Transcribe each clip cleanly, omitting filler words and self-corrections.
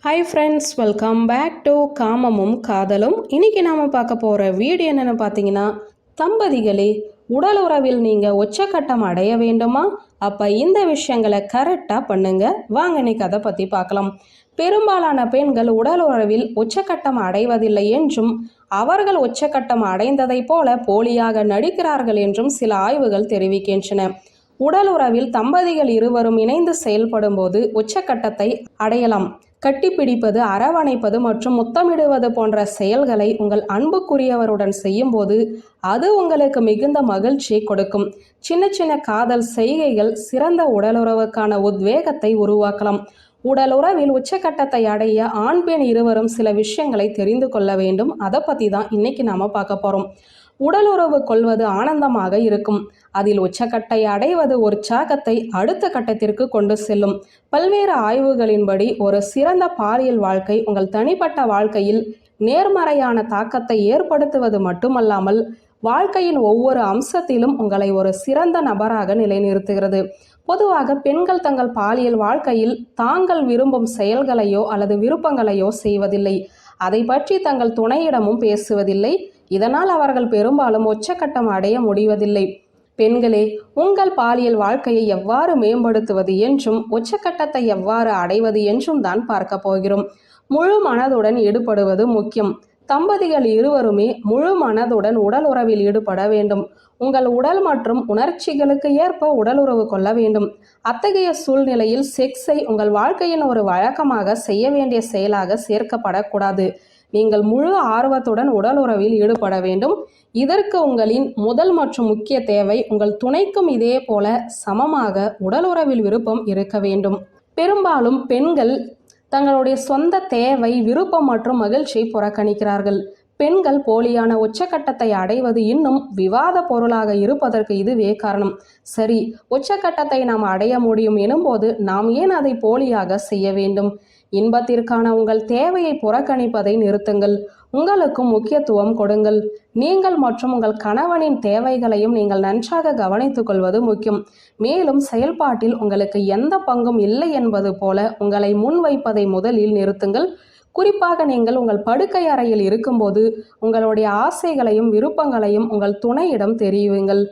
Hi friends, welcome back to காமமும் காதலும். இன்னைக்கு நாம் பார்க்க போகிற வீடியோ என்னென்னு பார்த்தீங்கன்னா, தம்பதிகளே, உடல் உறவில் நீங்கள் உச்சக்கட்டம் அடைய வேண்டுமா? அப்போ இந்த விஷயங்களை கரெக்டாக பண்ணுங்க. வாங்க இன்னைக்கு அதை பற்றி பார்க்கலாம். பெரும்பாலான பெண்கள் உடல் உறவில் உச்சக்கட்டம் அடைவதில்லை என்றும் அவர்கள் உச்சக்கட்டம் அடைந்ததை போல போலியாக நடிக்கிறார்கள் என்றும் சில ஆய்வுகள் தெரிவிக்கின்றன. உடல் உறவில் தம்பதிகள் இருவரும் இணைந்து செயல்படும் போது உச்சக்கட்டத்தை அடையலாம். கட்டிப்பிடிப்பது, அரவணைப்பது மற்றும் முத்தமிடுவது போன்ற செயல்களை உங்கள் அன்புக்குரியவருடன் செய்யும்போது அது உங்களுக்கு மிகுந்த மகிழ்ச்சியை கொடுக்கும். சின்ன சின்ன காதல் செய்கைகள் சிறந்த உடலுறவுக்கான உத்வேகத்தை உருவாக்கலாம். உடல் உறவில் உச்சக்கட்டத்தை அடைய ஆண் பெண் இருவரும் சில விஷயங்களை தெரிந்து கொள்ள வேண்டும். அதை பற்றி தான் இன்னைக்கு நாம் பார்க்க போகிறோம். உடல் உறவு கொள்வது ஆனந்தமாக இருக்கும். அதில் உச்சக்கட்டை அடைவது உற்சாகத்தை அடுத்த கட்டத்திற்கு கொண்டு செல்லும். பல்வேறு ஆய்வுகளின்படி ஒரு சிறந்த பாலியல் வாழ்க்கை உங்கள் தனிப்பட்ட வாழ்க்கையில் நேர்மறையான தாக்கத்தை ஏற்படுத்துவது மட்டுமல்லாமல் வாழ்க்கையின் ஒவ்வொரு அம்சத்திலும் உங்களை ஒரு சிறந்த நபராக நிலைநிறுத்துகிறது. பொதுவாக பெண்கள் தங்கள் பாலியல் வாழ்க்கையில் தாங்கள் விரும்பும் செயல்களையோ அல்லது விருப்பங்களையோ செய்வதில்லை. அதை பற்றி தங்கள் துணையிடமும் பேசுவதில்லை. இதனால் அவர்கள் பெரும்பாலும் உச்சக்கட்டம் அடைய முடிவதில்லை. பெண்களே, உங்கள் பாலியல் வாழ்க்கையை எவ்வாறு மேம்படுத்துவது என்றும் உச்சக்கட்டத்தை எவ்வாறு அடைவது என்றும் தான் பார்க்க போகிறோம். முழு மனதுடன் ஈடுபடுவது முக்கியம். தம்பதிகள் இருவருமே முழு மனதுடன் உடல் உறவில் ஈடுபட வேண்டும். உங்கள் உடல் மற்றும் உணர்ச்சிகளுக்கு ஏற்ப உடல் உறவு கொள்ள வேண்டும். அத்தகைய சூழ்நிலையில் செக்ஸை உங்கள் வாழ்க்கையின் ஒரு வழக்கமாக செய்ய வேண்டிய செயலாக சேர்க்கப்படக்கூடாது. நீங்கள் முழு ஆர்வத்துடன் உடல் உறவில் ஈடுபட வேண்டும். இதற்கு உங்களின் முதல் மற்றும் முக்கிய தேவை உங்கள் துணைக்கும் இதே போல சமமாக உடல் உறவில் விருப்பம் இருக்க வேண்டும். பெரும்பாலும் பெண்கள் தங்களுடைய சொந்த தேவை, விருப்பம் மற்றும் மகிழ்ச்சியை புறக்கணிக்கிறார்கள். பெண்கள் போலியான உச்சக்கட்டத்தை அடைவது இன்னும் விவாத பொருளாக இருப்பதற்கு இதுவே காரணம். சரி, உச்சக்கட்டத்தை நாம் அடைய முடியும் எனும்போது நாம் ஏன் அதை போலியாக செய்ய வேண்டும்? இன்பத்திற்கான உங்கள் தேவையை புறக்கணிப்பதை நிறுத்துங்கள். உங்களுக்கும் முக்கியத்துவம் கொடுங்கள். நீங்கள் மற்றும் உங்கள் கணவனின் தேவைகளையும் நீங்கள் நன்றாக கவனித்துக் கொள்வது முக்கியம். மேலும் செயல்பாட்டில் உங்களுக்கு எந்த பங்கும் இல்லை என்பது போல உங்களை முன்வைப்பதை முதலில் நிறுத்துங்கள். குறிப்பாக நீங்கள் உங்கள் படுக்கை அறையில் இருக்கும்போது உங்களுடைய ஆசைகளையும் விருப்பங்களையும் உங்கள் துணையிடம் தெரிவியுங்கள்.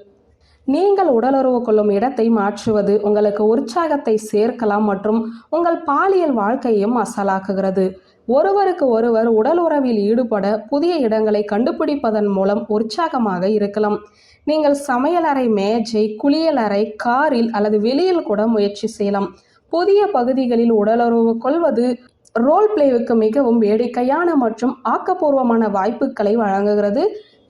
நீங்கள் உடலுறவு கொள்ளும் இடத்தை மாற்றுவது உங்களுக்கு உற்சாகத்தை சேர்க்கலாம் மற்றும் உங்கள் பாலியல் வாழ்க்கையையும் அசலாக்குகிறது. ஒருவருக்கு ஒருவர் உடல் உறவில் ஈடுபட புதிய இடங்களை கண்டுபிடிப்பதன் மூலம் உற்சாகமாக இருக்கலாம். நீங்கள் சமையலறை, மேஜை, குளியலறை, காரில் அல்லது வெளியில் கூட முயற்சி செய்யலாம். புதிய பகுதிகளில் உடலுறவு கொள்வது ரோல் பிளேவுக்கு மிகவும் வேடிக்கையான மற்றும் ஆக்கப்பூர்வமான வாய்ப்புகளை வழங்குகிறது.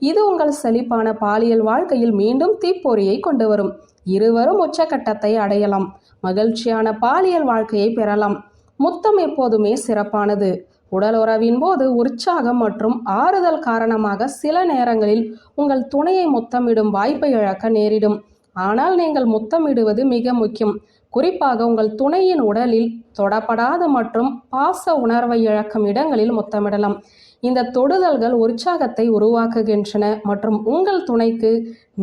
இது உங்கள் செழிப்பான பாலியல் வாழ்க்கையில் மீண்டும் தீப்பொறியை கொண்டு வரும். இருவரும் உச்சக்கட்டத்தை அடையலாம். மகிழ்ச்சியான பாலியல் வாழ்க்கையை பெறலாம். முத்தம் எப்போதுமே சிறப்பானது. உடல் உறவின் போது உற்சாகம் மற்றும் ஆறுதல் காரணமாக சில நேரங்களில் உங்கள் துணையை முத்தமிடும் வாய்ப்பை இழக்க நேரிடும். ஆனால் நீங்கள் முத்தமிடுவது மிக முக்கியம். குறிப்பாக உங்கள் துணையின் உடலில் தொடப்படாத மற்றும் பாச உணர்வை இழக்கும் இடங்களில் முத்தமிடலாம். இந்த தொடுதல்கள் உற்சாகத்தை உருவாக்குகின்றன மற்றும் உங்கள் துணைக்கு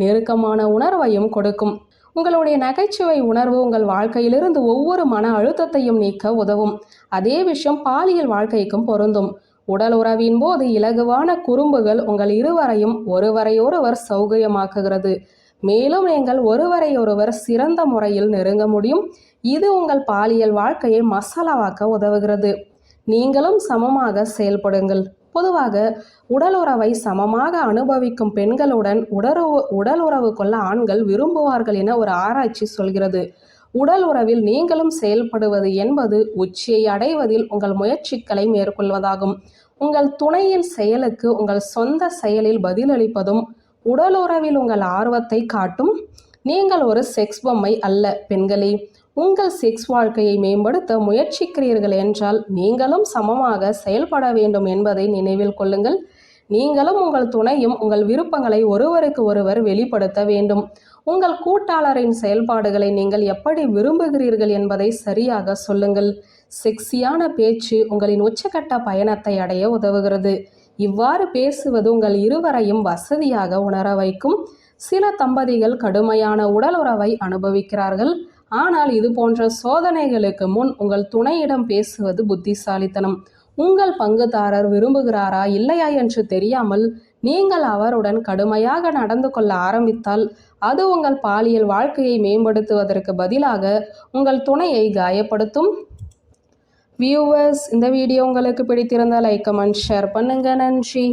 நெருக்கமான உணர்வையும் கொடுக்கும். உங்களுடைய நகைச்சுவை உணர்வு உங்கள் வாழ்க்கையிலிருந்து ஒவ்வொரு மன அழுத்தத்தையும் நீக்க உதவும். அதே விஷயம் பாலியல் வாழ்க்கைக்கும் பொருந்தும். உடல் உறவின் போது இலகுவான குறும்புகள் உங்கள் இருவரையும் ஒருவரையொருவர் சௌகரியமாக்குகிறது. மேலும் நீங்கள் ஒருவரையொருவர் சிறந்த முறையில் நெருங்க முடியும். இது உங்கள் பாலியல் வாழ்க்கையை மசாலாவாக்க உதவுகிறது. நீங்களும் சமமாக செயல்படுங்கள். பொதுவாக உடல் உறவை சமமாக அனுபவிக்கும் பெண்களுடன் உடல் உறவு கொள்ள ஆண்கள் விரும்புவார்கள் என ஒரு ஆராய்ச்சி சொல்கிறது. உடல் உறவில் நீங்களும் செயல்படுவது என்பது உச்சியை அடைவதில் உங்கள் முயற்சிகளை மேற்கொள்வதாகும். உங்கள் துணையின் செயலுக்கு உங்கள் சொந்த செயலில் பதிலளிப்பதும் உடல் உறவில் உங்கள் ஆர்வத்தை காட்டும். நீங்கள் ஒரு செக்ஸ் பொம்மை அல்ல. பெண்களே, உங்கள் செக்ஸ் வாழ்க்கையை மேம்படுத்த முயற்சிக்கிறீர்கள் என்றால் நீங்களும் சமமாக செயல்பட வேண்டும் என்பதை நினைவில் கொள்ளுங்கள். நீங்களும் உங்கள் துணையும் உங்கள் விருப்பங்களை ஒருவருக்கு ஒருவர் வெளிப்படுத்த வேண்டும். உங்கள் கூட்டாளரின் செயல்பாடுகளை நீங்கள் எப்படி விரும்புகிறீர்கள் என்பதை சரியாக சொல்லுங்கள். செக்ஸியான பேச்சு உங்களின் உச்சக்கட்ட பயணத்தை அடைய உதவுகிறது. இவ்வாறு பேசுவது உங்கள் இருவரையும் வசதியாக உணர வைக்கும். சில தம்பதிகள் கடுமையான உடல் உறவை அனுபவிக்கிறார்கள். ஆனால் இது போன்ற சோதனைகளுக்கு முன் உங்கள் துணையிடம் பேசுவது புத்திசாலித்தனம். உங்கள் பங்குதாரர் விரும்புகிறாரா இல்லையா என்று தெரியாமல் நீங்கள் அவருடன் கடுமையாக நடந்து கொள்ள ஆரம்பித்தால் அது உங்கள் பாலியல் வாழ்க்கையை மேம்படுத்துவதற்கு பதிலாக உங்கள் துணையை காயப்படுத்தும். வியூவர்ஸ், இந்த வீடியோ உங்களுக்கு பிடித்திருந்தால் லைக் கமெண்ட் ஷேர் பண்ணுங்க. நன்றி.